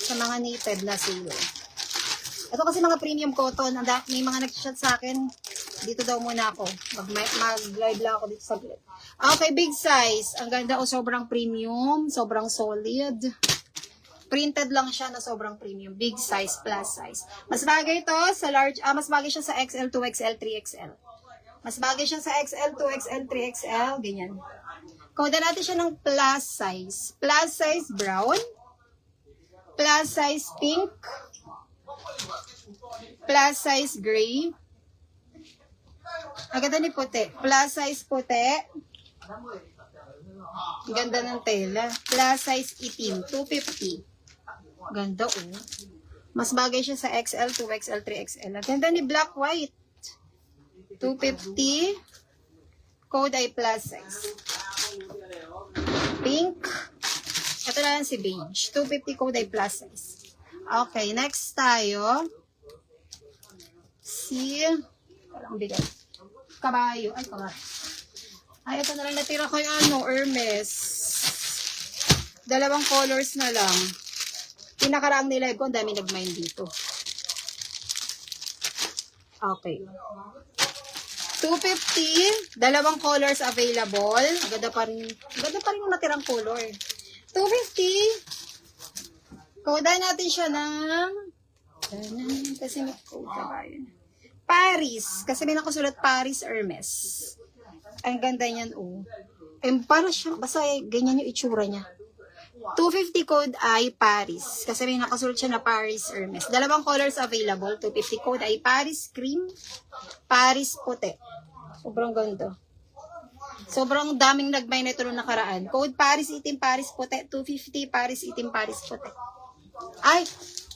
sa mga knitted na sale. Ito kasi mga premium cotton. May mga nag-chat sa akin. Dito daw muna ako. Mag-live lang ako dito sa grid. Okay, big size. Ang ganda o sobrang premium. Sobrang solid. Printed lang siya na sobrang premium. Big size, plus size. Mas bagay ito sa large. Mas bagay siya sa XL, 2XL, 3XL. Mas bagay siya sa XL, 2XL, 3XL. Ganyan. Koda natin siya ng plus size. Plus size brown. Plus size pink. Plus size gray. Ang ganda ni puti. Plus size puti. Ganda ng tela. Plus size itim. 250. Ganda oh. Mas bagay siya sa XL, 2XL, 3XL. Ang ganda ni black white. 250. Code ay plus size. Pink. Ito na lang si beige. 250 code ay plus size. Okay, next tayo. Si walang bigay. Kabayo. Ay, kabayo. Ay, ito na lang natira ko yung Hermes. Dalawang colors na lang. Pinakaraang nilive ko, ang dami nag-mine dito. Okay. 250, dalawang colors available. Ganda pa rin yung natirang color. 250. Koda natin siya ng kasi may code ba yun? Paris. Kasi may nakasulat Paris Hermes. Ang ganda niyan, oh. Para siya, basta ganyan yung itsura niya. 250 code ay Paris. Kasi may nakasulat siya na Paris Hermes. Dalawang colors available. 250 code ay Paris Cream, Paris Puti. Sobrang ganda. Sobrang daming nag-buy nito nung nakaraan. Code Paris Itim, Paris Puti. 250 Paris Itim, Paris Puti. Ay,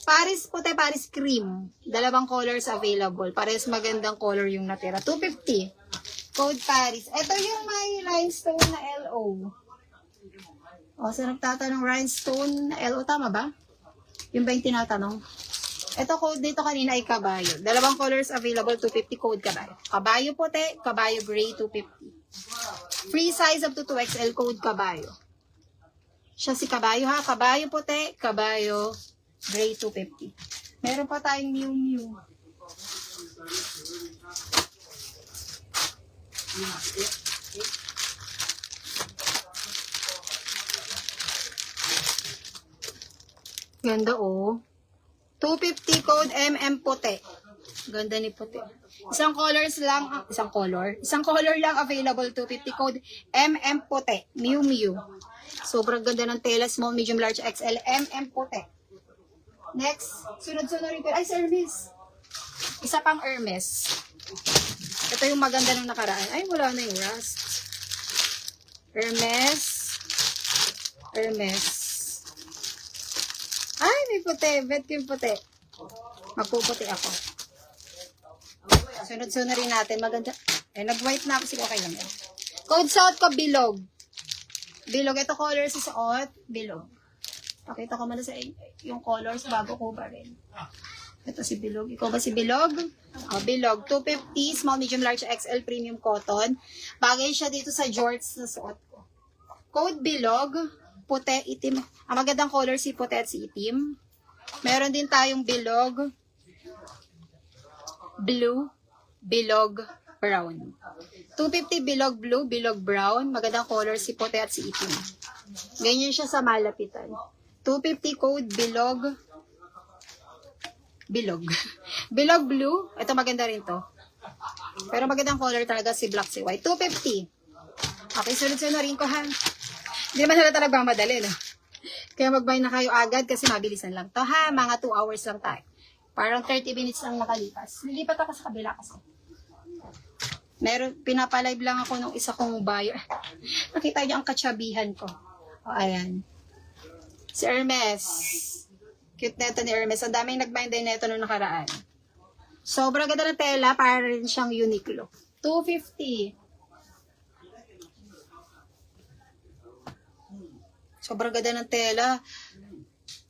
Paris Puti, Paris Cream. Dalawang colors available. Pares magandang color yung natira. 250. Code Paris. Ito yung may rhinestone na LO. O, so nagtatanong rhinestone na LO. Tama ba? Yung ba yung tinatanong? Ito code dito kanina ay kabayo. Dalawang colors available. 250 code kabayo. Kabayo puti, kabayo gray, 250. Free size up to 2XL code kabayo. Siya si kabayo ha. Kabayo puti, kabayo gray, 250. Meron pa tayong Miu Miu. Ganda oh. 250 code MM puti. Ganda ni puti. Isang color lang available. 250 code MM puti. Miu Miu. Sobrang ganda ng tela. Small, medium, large, XL. MM puti. Next. Sunod-sunod rin. Ay, sa Hermes. Isa pang Hermes. Ito yung maganda ng nakaraan. Ay, wala na yung rust. Hermes. Hermes. Ay, may puti. Bet ko yung puti. Magpuputi ako. Sunod-sunod rin natin. Maganda. Eh, nag-white na ako. Sige, okay lang yan. Code suot ko, bilog. Bilog. Ito colors sa suot. Bilog. Pakita ko muna sa yung colors bago ko ba rin. Ito si bilog. Ikaw ba si bilog? Oh, bilog. 250. Small, medium, large, XL premium cotton. Bagay siya dito sa jorts na suot ko. Code bilog. Puti, itim. Ang magandang color si puti at si itim. Meron din tayong bilog, blue, bilog, brown. 250 bilog blue, bilog brown. Magandang color si puti at si itim. Ganyan siya sa malapitan. 250 code bilog, bilog. Bilog blue. Ito maganda rin to. Pero magandang color talaga si black, si white. 250. Okay, sunod-sunod rin ko ha. Hindi man sila talagang madali, no? Kaya mag-buy na kayo agad kasi mabilisan lang to ha. Mga 2 hours lang tayo. Parang 30 minutes lang nakalipas. Nilipat ako sa kabila kasi. Pinapalive lang ako ng isa kong buyer. Nakita niyo ang katsabihan ko. O, ayan. Si Hermes. Cute neto ni Hermes. Ang daming nag-buy din neto nung nakaraan. Sobrang ganda ng tela. Para rin siyang Uniqlo. 250. Sobrang ganda ng tela.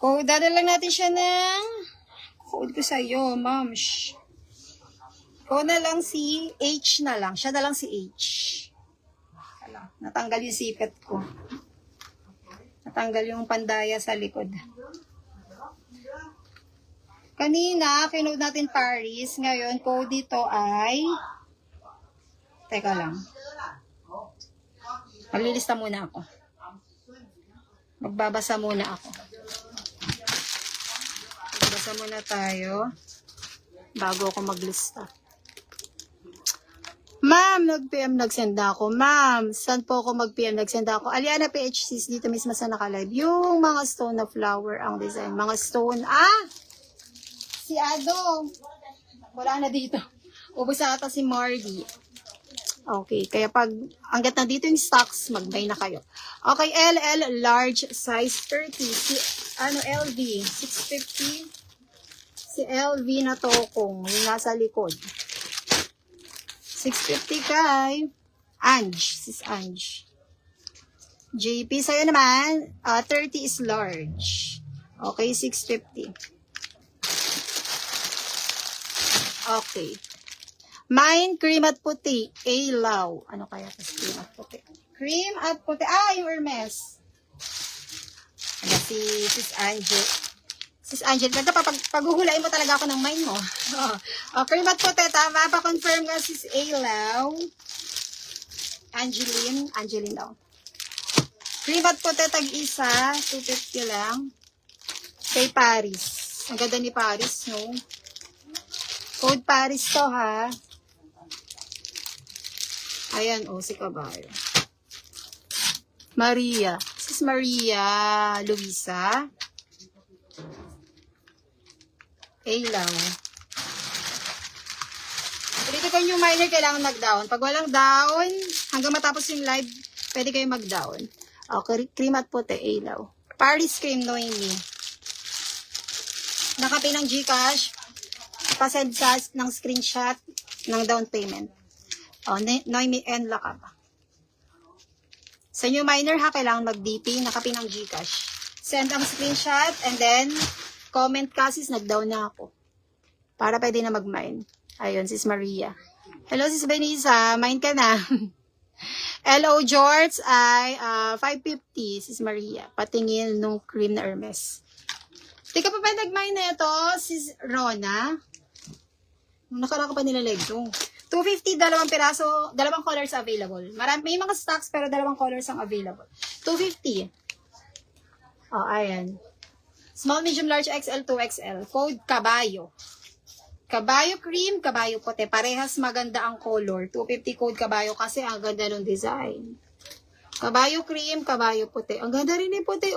Dadala lang natin siya ng code ko sa'yo, mams. Code na lang si H na lang. Siya na lang si H. Natanggal yung sipet ko. Natanggal yung pandaya sa likod. Kanina, kinode natin Paris. Ngayon, code dito ay... Teka lang. Maglilista muna ako. Magbabasa muna ako. Magbabasa muna tayo bago ako maglista. Ma'am, nag-PM nagsend ako. Ma'am, saan po ako mag-PM nagsend ako? Aliana PHCs dito mismo sa nakalive. Yung mga stone na flower ang design. Mga stone, si Ado. Wala na dito. Ubus ata si Mardy. Okay, kaya pag hanggat na dito yung stocks, mag-buy na kayo. Okay, LL large size 30. Si LV 650. Si LV na tokong, yung nasa likod. 650 kay Ange, sis Ange. JP sa'yo naman, 30 is large. Okay, 650. Okay. Mine, cream at puti. Alaw. Ano kaya ito cream at puti? Cream at puti. Yung Hermes. Ano si sis Angel. Sis Angel, paghuhulain mo talaga ako ng mine mo. Cream at puti. Tama. Pa-confirm nga sis Alaw. Angeline daw. Cream at puti tag-isa. 250 lang. Kay Paris. Ang ganda ni Paris, no? Code Paris to, ha? Ayan, si Kabayo. Maria. Sis Maria Luisa. Alaw. Dito kung yung minor, kailangan mag-down. Pag walang down, hanggang matapos yung live, pwede kayo mag-down. Okay, cream at puti, Alaw. Paris cream, Noemi. Nakapi ng Gcash. Pasend sa ng screenshot ng down payment. Noemi and Lakab. Sa new minor ha, kailangan mag-DP, nakapin ang Gcash. Send ang screenshot and then comment ka, sis, nag-down na ako. Para pwede na mag-mine. Ayun, sis Maria. Hello, sis Benisa, mine ka na. Hello, George, ay 550, sis Maria. Patingin nung cream na Hermes. Di ka pa nag-mine na ito, sis Rona. Nakaraka pa nila leg to. 250, dalawang piraso, dalawang colors available. May mga stocks pero dalawang colors ang available. 250. Ayan. Small, medium, large, XL, 2XL. Code Kabayo. Kabayo cream, kabayo puti. Parehas maganda ang color. 250 code Kabayo kasi ang ganda ng design. Kabayo cream, kabayo puti. Ang ganda rin yung puti.